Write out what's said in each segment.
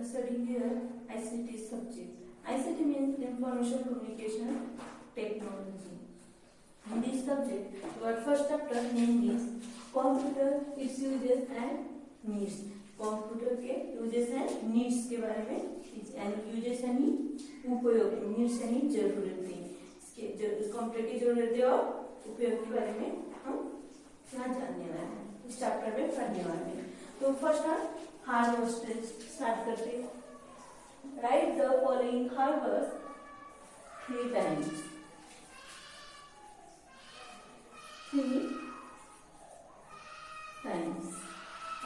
studying here ICT subject. ICT means Information Communication Technology. In this subject, our first chapter name is Computer, its uses and needs. Computer के uses and needs के बारे में, uses यानी उपयोग, needs यानी जरूरतें, इसके computer की जरूरतें और उपयोग के बारे में हम यहाँ जानने वाले हैं, इस चैप्टर में पढ़ने वाले हैं। तो फर्स्ट हम हार्ड वर्ड स्टार्ट करते हैं। Right the following hard words 3 times। 3 times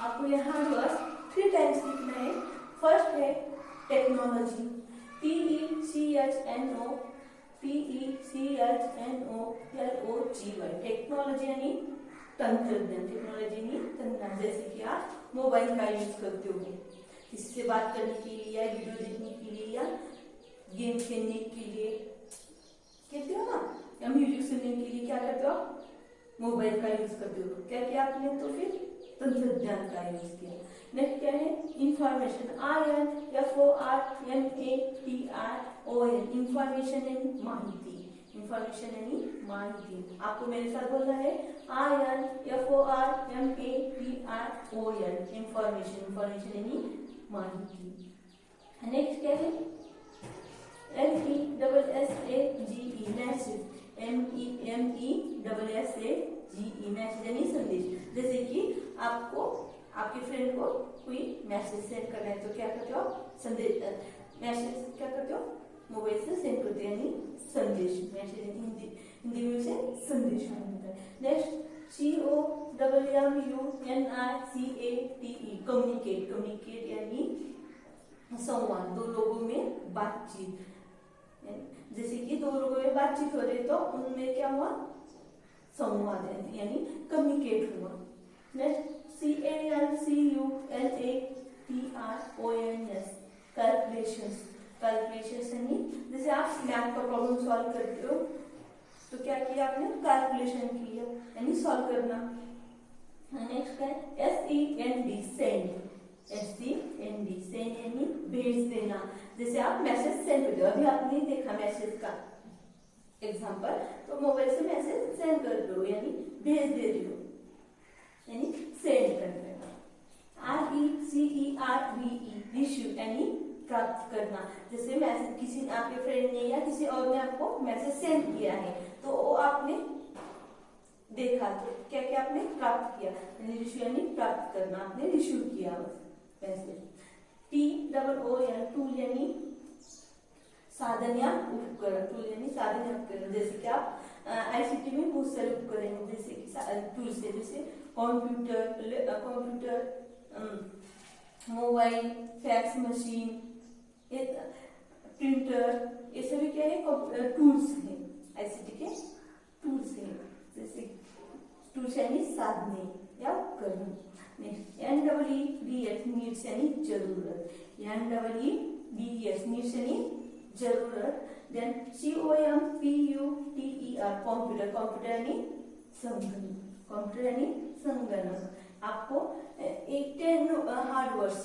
आपको ये हार्ड वर्ड्स 3 टाइम्स लिखना है। फर्स्ट है टेक्नोलॉजी, TECHNO, TECHNOLOGY। टेक्नोलॉजी यानी तंत्रज्ञान, टेक्नोलॉजी यानी तंत्रज्ञान। जैसे कि आप मोबाइल का यूज करते हो किसी से बात करने के लिए या वीडियो देखने के लिए या गेम खेलने के लिए, कहते हो ना, या म्यूजिक सुनने के लिए क्या करते हो, मोबाइल का यूज करते हो। क्या किया आपने, तो फिर तंत्रज्ञान का यूज किया। नेक्स्ट क्या है, इंफॉर्मेशन, INFORMATION, इंफॉर्मेशन यानी माहिती, इंफॉर्मेशन यानी माहिती। आपको मेरे साथ बोलना है INFORMATION, इंफॉर्मेशन, इंफॉर्मेशन यानी माहिती। नेक्स्ट क्या है, MESSAGE, मैसेज, MESSAGE, मैसेज यानी संदेश। जैसे कि आपको आपके फ्रेंड को कोई मैसेज सेंड करना है तो क्या करते हो, संदेश, मैसेज क्या करते हो, मोबाइल से सेंड करते हैं, यानी संदेश। मैसेज हिंदी में से संदेश होता है। नेक्स्ट COMMUNICATE, कम्युनिकेट, कम्युनिकेट यानी संवाद, दो लोगों में बातचीत। जैसे कि दो लोगों में बातचीत हो रही तो उनमें क्या हुआ, संवाद यानी कम्युनिकेट हुआ। नेक्स्ट CALCULATRONS, कैलकुलेशंस, कैलकुलेशंस यानी जैसे आप मैथ का प्रॉब्लम सॉल्व करते हो तो क्या किया आपने, कैलकुलेशन किया यानी सॉल्व करना। नेक्स्ट है SEND, सेंड, SEND, सेंड यानी भेज देना। जैसे आप मैसेज सेंड कर दो, अभी आपने देखा मैसेज का एग्जांपल, तो मोबाइल से मैसेज सेंड कर दो यानी भेज दे रही हो, यानी सेंड करना। RECEIVE, रिसीव यानी प्राप्त करना। जैसे मैसेज किसी आपके फ्रेंड ने या किसी और ने आपको मैसेज सेंड किया है तो वो आपने देखा, तो क्या क्या आपने प्राप्त किया, यानी रिसीव यानी प्राप्त करना, आपने रिसीव किया मैसेज। TOOL, टूल यानी साधन या उपकरण, टूल यानी साधन या उपकरण। जैसे कि आप ICT में बहुत सारे उपकरण हैं, जैसे कि टूल्स है, जैसे computer, mobile, fax machine, printer, ये सभी क्या है, टूल्स हैं, ICT के टूल्स हैं। जैसे टूल्स यानी साधने या उपकरण। नेक्स्ट NEEDS, नीड्स यानी जरूरत, NEEDS, नीड्स यानी जरूरत। देन COMPUTER, कंप्यूटर, कंप्यूटर यानी संगणक, कंप्यूटर यानी संगणक। आपको 10 हार्ड वर्ड्स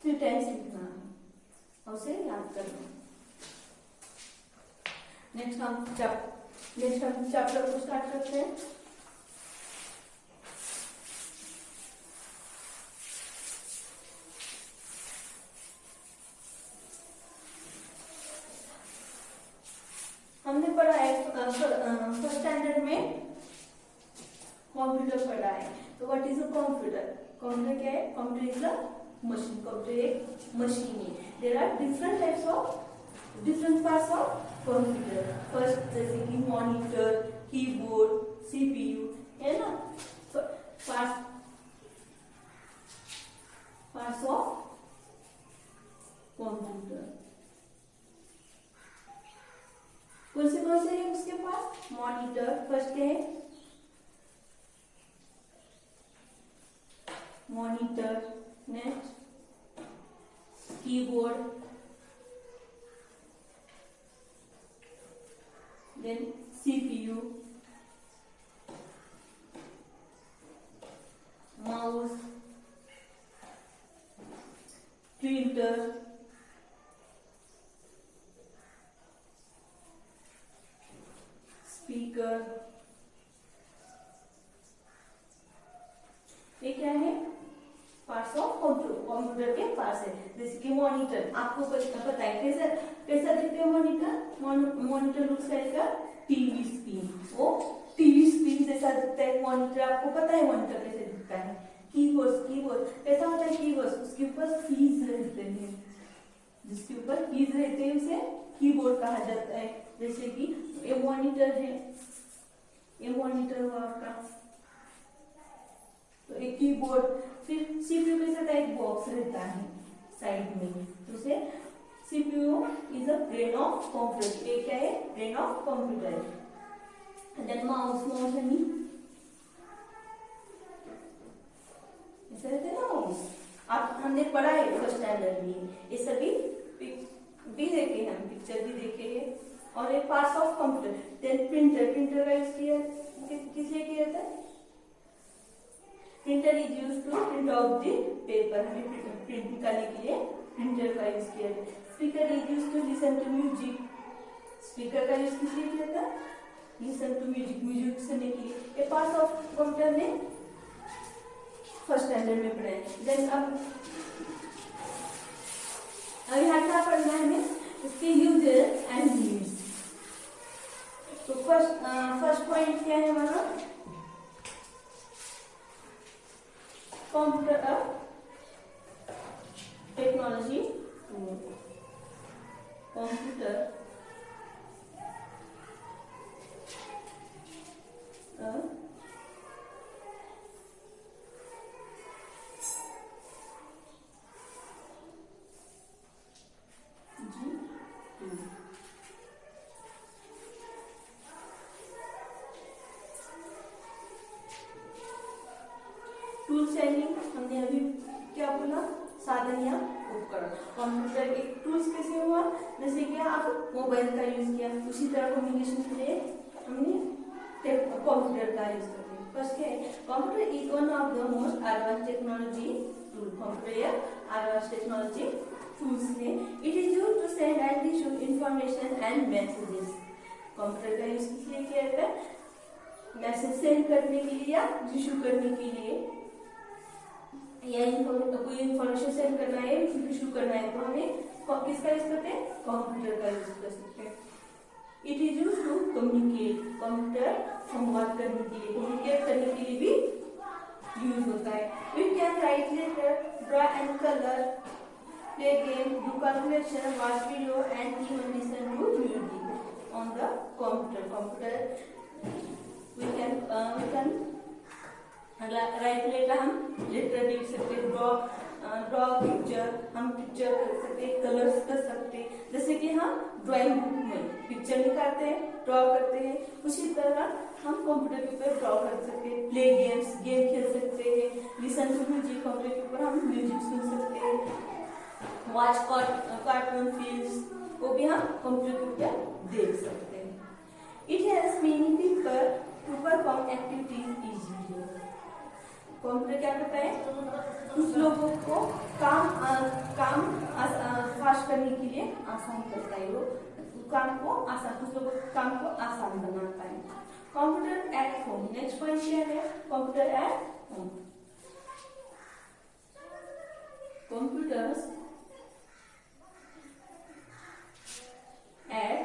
3 टाइम्स लिखना है और उसे याद करना। नेक्स्ट हम चैप्टर को स्टार्ट करते हैं। हमने पढ़ा है फर्स्ट स्टैंडर्ड में कंप्यूटर पढ़ा है। तो what is a computer, computer क्या है, computer is a machine, computer एक मशीन है। There are different types of, different parts of computer. First जैसे कि मॉनिटर, कीबोर्ड, CPU, है ना, पार्ट्स ऑफ कंप्यूटर। कौन से है उसके पास, मॉनिटर फर्स्ट है, monitor, next keyboard, then CPU, mouse, printer, computer, speaker, ये क्या है? पार्ट्स ऑफ कंप्यूटर के पार्ट्स है। जैसे कि मॉनिटर, आपको पता है कैसा कैसा दिखता है monitor? Monitor looks like a TV screen. वो टीवी स्क्रीन जैसा दिखता है मॉनिटर। आपको पता है मॉनिटर कैसे दिखता है? कीबोर्ड कैसा होता है? कीबोर्ड उसके ऊपर कीज रहते हैं, जिसके ऊपर कीज रहते हैं उसे कीबोर्ड कहा जाता है। जैसे कि ये मॉनिटर है, ये मॉनिटर हुआ आपका, तो एक कीबोर्ड। फिर सीपीयू के साथ एक बॉक्स रहता है साइड में, तो उसे CPU is a brain of computer. ये क्या है? Brain of computer. Then mouse है नी, ऐसा रहता है ना माउस। आप हमने पढ़ा है फर्स्ट स्टैंडर्ड में, ये सभी भी देखे हैं, हम पिक्चर भी देखे हैं। और ये parts of computer. Then printer का यूज किया किस लिए किया जाता है? Printer is use to print out the paper. हमें प्रिंट निकालने के लिए प्रिंटर का यूज किया जाता है। Speaker is use to listen to music. Speaker का यूज किस लिए किया था? लिसन टू म्यूजिक सुनने के लिए। ये पार्ट्स ऑफ कंप्यूटर ने फर्स्ट स्टैंडर्ड में पढ़ा है। देन अब यहाँ क्या पढ़ना है हमें? इसके यूजेस एंड नीड्स। तो फर्स्ट पॉइंट क्या है हमारा? Computer technology tool. Computer tool selling हमने अभी क्या बोला? साधन या उपकरण। कंप्यूटर एक टूल्स कैसे हुआ? जैसे कि आप मोबाइल का यूज किया, उसी तरह कम्युनिकेशन के लिए हमने कंप्यूटर का यूज करते हैं। फर्स्ट क्या है? Computer is one of the most advance technology tool. Computer या एडवांस टेक्नोलॉजी टूल्स है। It is used to send and issue information and messages. Computer का यूज किस लिए किया जाता है? मैसेज सेंड करने के लिए या इशू करने के लिए, या कोई इंफॉर्मेशन सेंड करना है, इशू करना है, तो हमें किसका यूज करते हैं? कंप्यूटर का यूज कर सकते हैं। It is use to communicate. Computer संवाद करने के लिए, कम्युनिकेट करने के लिए भी यूज होता है। We can write letter, draw and colour, play game, do calculation, watch video and even listen to music on the computer. We can write letter, हम लेटर लिख सकते, ड्रॉ पिक्चर, हम पिक्चर कर सकते, कलर्स कर सकते। जैसे कि हम ड्राइंग बुक में पिक्चर निकालते हैं, ड्रॉ करते हैं, उसी तरह हम कंप्यूटर के ऊपर ड्रॉ कर सकते हैं। प्ले गेम खेल सकते हैं, लिसन टू म्यूजिक, कंप्यूटर के ऊपर हम म्यूजिक सुन सकते हैं। वॉच कार्टून फिल्म्स को भी हम कंप्यूटर के ऊपर देख सकते हैं। It has many people to perform activities easily. Computer क्या करता है? कुछ लोगों को काम फास्ट करने के लिए आसान करता है। वो काम को आसान, कुछ लोगों को काम को आसान बनाता है। Computer at home. Next point क्या है? Computer at home. Computers eight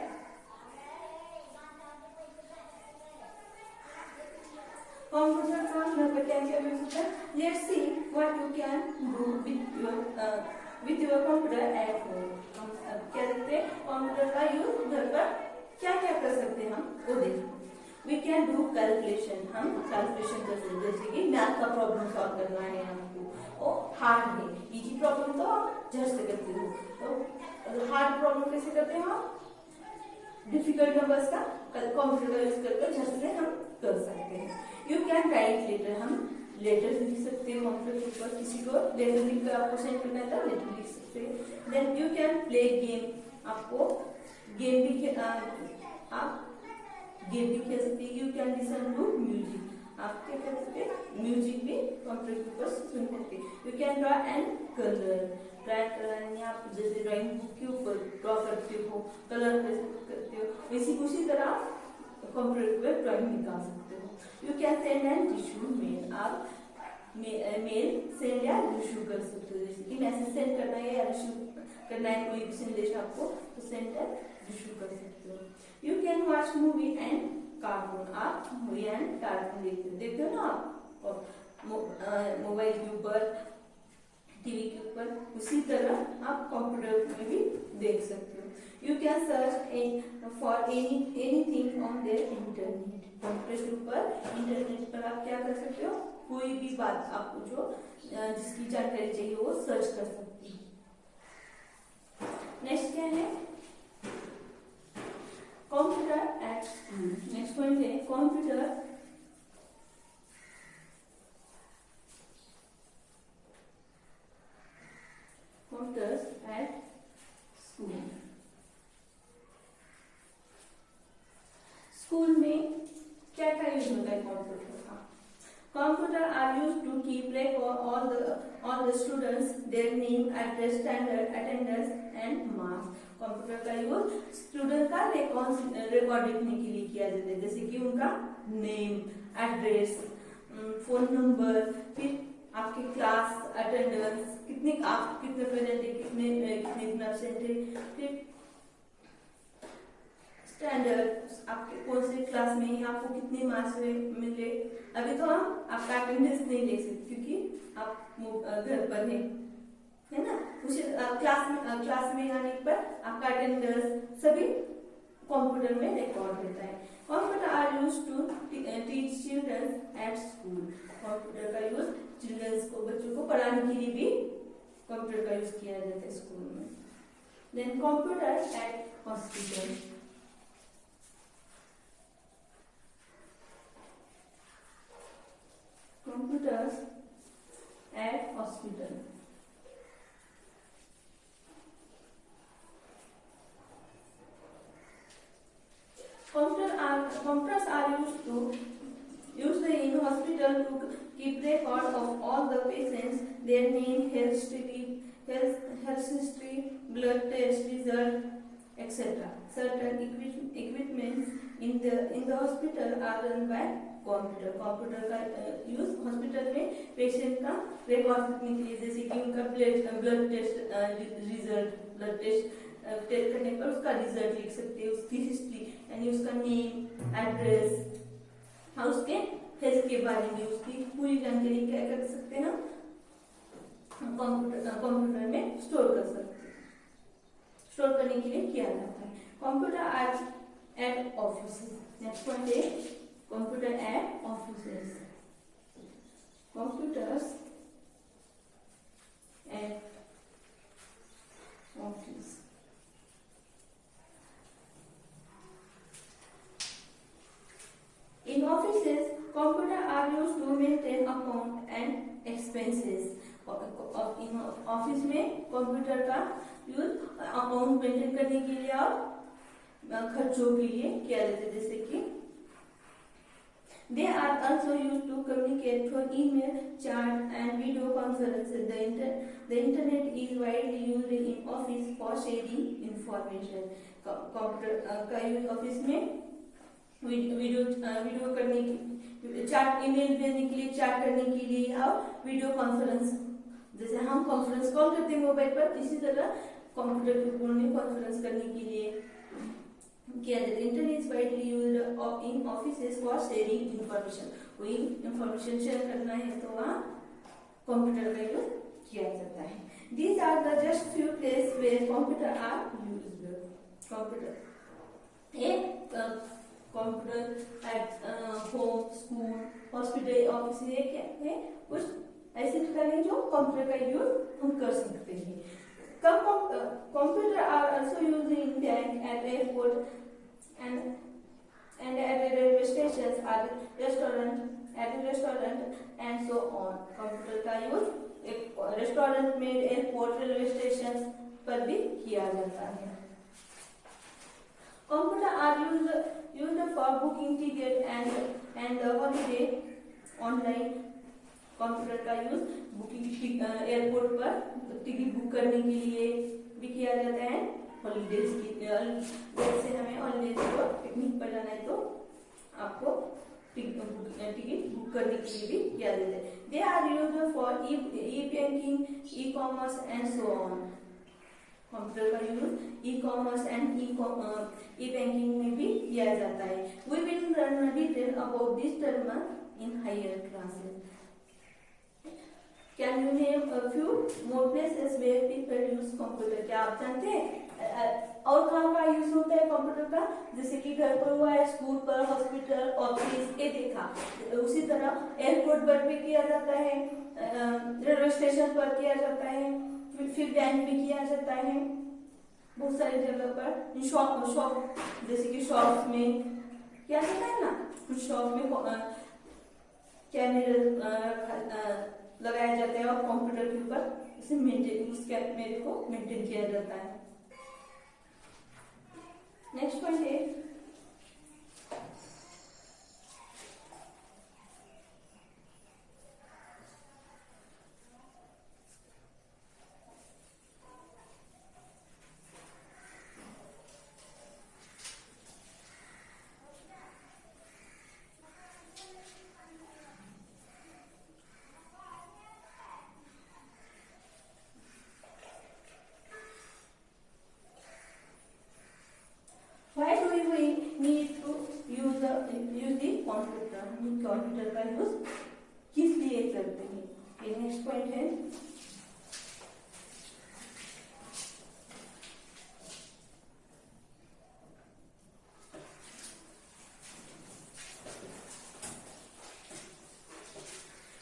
computer का यहाँ पर क्या क्या यूज होता है? Let's see what you can do with your computer at home. हम क्या देखते हैं? कंप्यूटर का यूज घर पर क्या क्या कर सकते हैं हम वो देखते हैं। We can do calculation. हम कैलकुलेशन कर सकते हैं, जैसे कि मैथ का प्रॉब्लम सॉल्व करना है हमको, वो हार्ड है। इजी प्रॉब्लम तो आप झट से करते हो, तो हार्ड प्रॉब्लम कैसे करते हैं आप? डिफिकल्ट नंबर्स का कंप्यूटर का यूज करके झट से हम कर सकते हैं। You can write letter. हम लेटर लिख सकते हैं कंप्यूटर के ऊपर, किसी को लेटर लिखकर आपको सेंड करना है तो लेटर लिख सकते हैं। Then you can play game. आपको गेम भी आप गेम भी खेल सकते हैं। You can listen to music. आप क्या कर सकते हैं, म्यूजिक भी कंप्यूटर के ऊपर सुन सकते हैं। You can draw and colour, drawing colour यानी आप जैसे ड्राइंग बुक के ऊपर ड्रॉ करते हो, कलर करते हो, उसी तरह कंप्यूटर पर ड्राइंग निकाल सकते हो। You can send and issue mail, आप मेल सेंड या इशू कर सकते हो, जैसे कि मैसेज सेंड करना है या इशू करना है कोई भी संदेश आपको, तो सेंड एंड इशू कर सकते हो। You can watch movie and cartoon, आप मूवी एंड कार्टून देखते हो ना आप मोबाइल के ऊपर, टीवी के ऊपर, उसी तरह आप कंप्यूटर में भी देख सकते हो। You can search for anything on their internet, computer के ऊपर इंटरनेट पर आप क्या कर सकते हो, कोई भी बात आपको जो जिसकी जानकारी चाहिए वो सर्च कर सकते हो। नेक्स्ट क्या है, computer at school. Next point है कंप्यूटर एट स्कूल। स्कूल में क्या क्या यूज होता है कंप्यूटर का? Computer are used to keep record all the students, their name, address, standard, attendance and marks. Computer का यूज स्टूडेंट का रिकॉर्ड लिखने के लिए किया जाता है, जैसे कि उनका नेम, एड्रेस, फोन नंबर, फिर आपके क्लास अटेंडेंस, आप कितने प्रेजेंट है, कितने एब्सेंट है, फिर स्टैंडर्ड, आपके कौन से क्लास में आपको कितने मार्क्स मिले। अभी तो हम आपका अटेंडेंस नहीं ले सकते क्योंकि आप घर पर है ना, उसे क्लास में आने पर आपका अटेंडेंस सभी कंप्यूटर में रिकॉर्ड होता है। Computer are use to teach children at school, computer का यूज चिल्ड्रंस को, बच्चों को पढ़ाने के लिए भी कंप्यूटर का यूज किया जाता है स्कूल में। Then computer at hospital, computers at hospital. Computers are used in hospital to keep record of all the patients, their name, health history, blood test result, etc. Certain equipments in the hospital are run by computer का use hospital में patient का record रखने के लिए, जैसे कि उनका blood test result, blood test करने पर उसका रिजल्ट लिख सकते हैं, उसकी हिस्ट्री यानी उसका नेम, एड्रेस, हाँ उसके हेल्थ के बारे में उसकी पूरी जानकारी क्या कर सकते हैं ना, कंप्यूटर में स्टोर कर सकते हैं, स्टोर करने के लिए किया जाता है। Computer at office. Next point है computer at offices. Computers at office. In offices, computers are used to maintain account and expenses. In office में कंप्यूटर का यूज अकाउंट मेंटेन करने के लिए और खर्चों के लिए किया जाता है, जैसे कि they are also used to communicate through email, chat and video conferences. The internet is widely used in office for sharing information. Computer का यूज ऑफिस में वीडियो करने की, चैट, ईमेल भेजने के लिए, चैट करने के लिए और वीडियो कॉन्फ्रेंस, जैसे हम कॉन्फ्रेंस कॉल करते हैं मोबाइल पर, इसी तरह कंप्यूटर के ऊपर में कॉन्फ्रेंस करने के लिए किया जाता है। Internet is widely used in offices for sharing information, कोई इंफॉर्मेशन शेयर करना है तो वहाँ कंप्यूटर का यूज किया जाता है। These are the just few places where computer are used. Computer एक computer at home, school, hospital, office, ये क्या है, कुछ ऐसे जगह है जो कंप्यूटर का यूज हम कर सकते हैं। Computer are also used in bank, at airport, and at railway stations, at restaurant, and so on. Computer का यूज एक रेस्टोरेंट में, एयरपोर्ट, रेलवे स्टेशन पर भी किया जाता है। Computer are used for booking ticket and the holiday online computer का use booking airport पर टिकट बुक करने के लिए भी किया जाता है। हॉलीडेज की जैसे हमें हॉलीडेज को पिकनिक पर जाना है तो आपको टिकट बुक करने के लिए भी किया जाता है। They are used for e banking, e commerce and so on. Computer का use e commerce and e banking में भी किया जाता है। We will learn detail about this term in higher classes. Can you name a few more places where people use computer? क्या आप जानते हैं और कहाँ का यूज होता है कंप्यूटर का? जैसे कि घर पर हुआ है, स्कूल पर, हॉस्पिटल, ऑफिस, ये देखा। उसी तरह एयरपोर्ट पर भी किया जाता है, रेलवे स्टेशन पर किया जाता है, फिर बैंक भी किया जाता है, बहुत सारी जगह पर। शॉप जैसे कि शॉप में किया जाता है ना, कुछ शॉप में कैमरे लगाया जाता है और कंप्यूटर के ऊपर इसे उस कैमरे को मेंटेन किया जाता है। नेक्स्ट पॉइंट है कंप्यूटर का यूज किस लिए करते हैं? ये नेक्स्ट पॉइंट है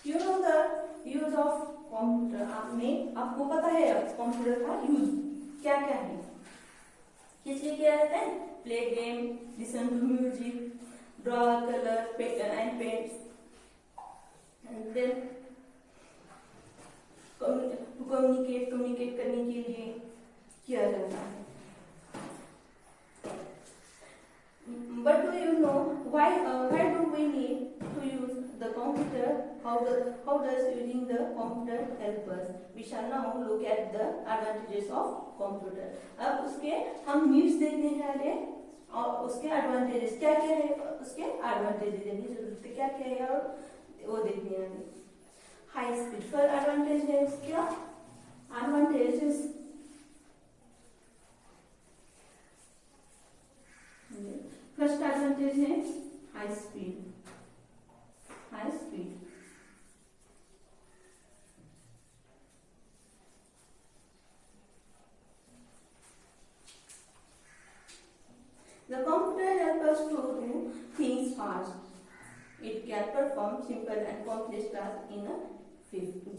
you know the use of computer. आपको पता है कंप्यूटर का यूज क्या क्या है, किस लिए किया जाता है? Play game, listen to music, draw, color, and paint, and then communicate करने के लिए किया जाता है। But do you know why do we need to use the computer? How does using the computer help us? We shall now look at the advantages of computer. अब उसके हम needs देखने वाले और उसके एडवांटेजेस क्या क्या है, उसके एडवांटेजेस यानी जरूरतें क्या क्या है और वो देखने वाले। हाई स्पीड पर एडवांटेज है उसका, एडवांटेजेस फर्स्ट एडवांटेज है high speed. The computer helps us to do things fast. It can perform simple and complex tasks in a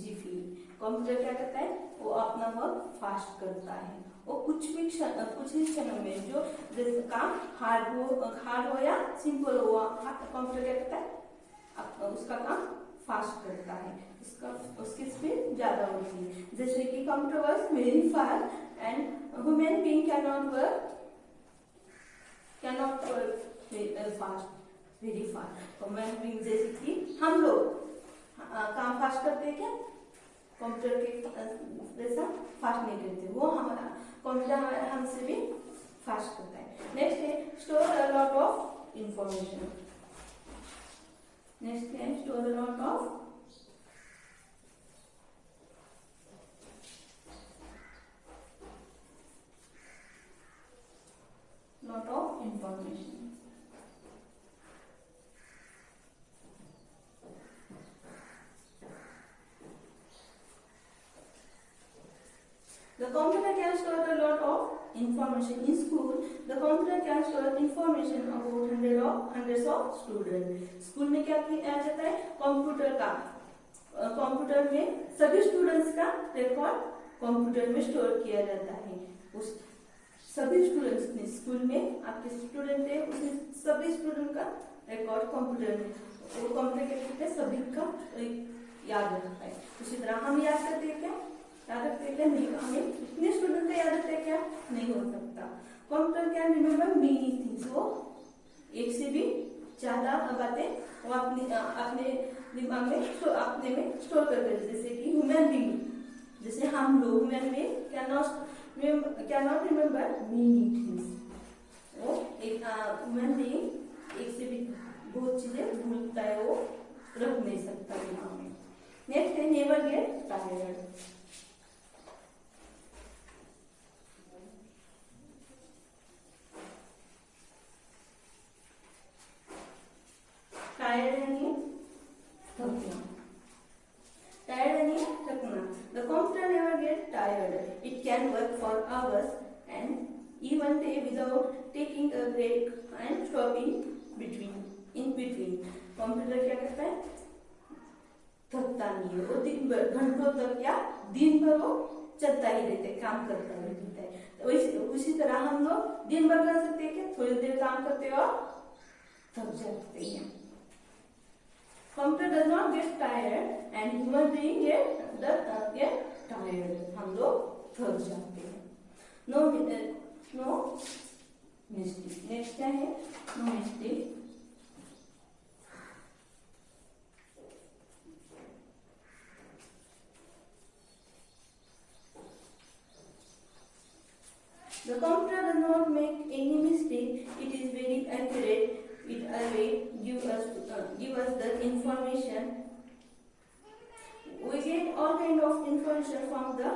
jiffy. Computer क्या करता है? वो अपना वर्क फास्ट करता है। वो कुछ ही क्षणों में जो जैसे काम हार्ड हो या सिंपल हो, कंप्यूटर क्या करता है? उसका काम फास्ट करता है, उसकी स्पीड ज्यादा होती है। जैसे कि computer works very fast and human being cannot work very fast. जैसे कि हम लोग काम फास्ट करते हैं क्या? कंप्यूटर के जैसा फास्ट नहीं करते, वो हमारा कंप्यूटर हमसे भी फास्ट करता है। नेक्स्ट है store a lot of information. Next है store a lot of information. The computer can store a lot of information. In school, the computer can store information about hundreds of students. School में क्या किया जाता है? Computer में सभी students का record computer में स्टोर किया जाता है। उस सभी स्टूडेंट्स ने स्कूल में आपके स्टूडेंट है, उस सभी स्टूडेंट का रिकॉर्ड कंप्यूटर में, वो कंप्यूटर क्या करते हैं? सभी का याद रखता है। उसी तरह हम याद करते हैं क्या? याद रखते हैं क्या? नहीं, हमें इतने स्टूडेंट का याद रखते हैं क्या? नहीं हो सकता। Computer can remember many things, वो एक से भी ज्यादा बातें वो अपने दिमाग में स्टोर कर देते, जैसे कि ह्यूमन बीइंग, जैसे हम लोग human being can not remember many things. वो एक ह्यूमन बीइंग एक से भी बहुत चीजें भूलता है, वो रख नहीं सकता दिमाग में। नेक्स्ट है नेवर गेट टायर्ड। टायर्ड यानी थकना, टायर्ड यानी थकना। The computer never get tired, it can work for hours and even day without taking a break and stopping in between. Computer क्या करता है, थकता नहीं है, वो दिन भर घंटों तक या दिन भर वो चलता ही रहता है, काम करता ही रहता है। तो उसी तरह हम लोग दिन भर कर सकते हैं क्या, थोड़ी देर काम करते हो थक जाते हैं। Computer does not get tired and human being get tired, हम लोग थक जाते हैं। No mistake. नेक्स्ट क्या है, no mistake. The computer does not make any mistake. It is very accurate. It always give us the information. We get all kind of information from the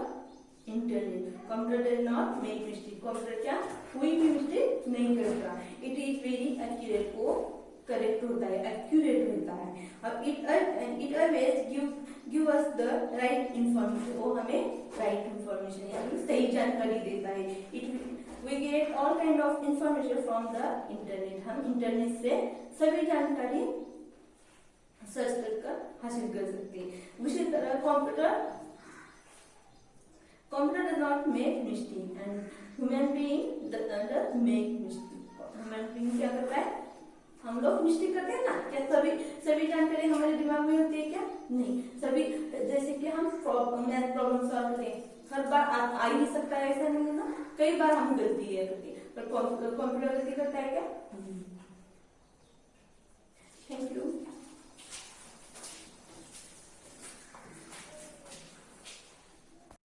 internet. Computer does not make mistake. Computer क्या कोई भी mistake नहीं करता। It is very accurate. वो correct होता है, accurate होता है। और it always give us the right information. वो हमें right information यानी सही जानकारी देता है। We get all kind of information from the internet. हम इंटरनेट से सभी जानकारी सर्च कर हासिल कर सकते हैं। उसी तरह computer does not make mistake and human being does make mistake. Human being क्या करता है, हम लोग मिस्टेक करते हैं ना, क्या सभी जानकारी हमारे दिमाग में होती है क्या, नहीं। सभी जैसे कि हम मैथ प्रॉब्लम सॉल्व करें, हर बार आ ही नहीं सकता है, ऐसा नहीं है ना, कई बार हम गलती करते हैं, पर कंप्यूटर गलती करता है क्या,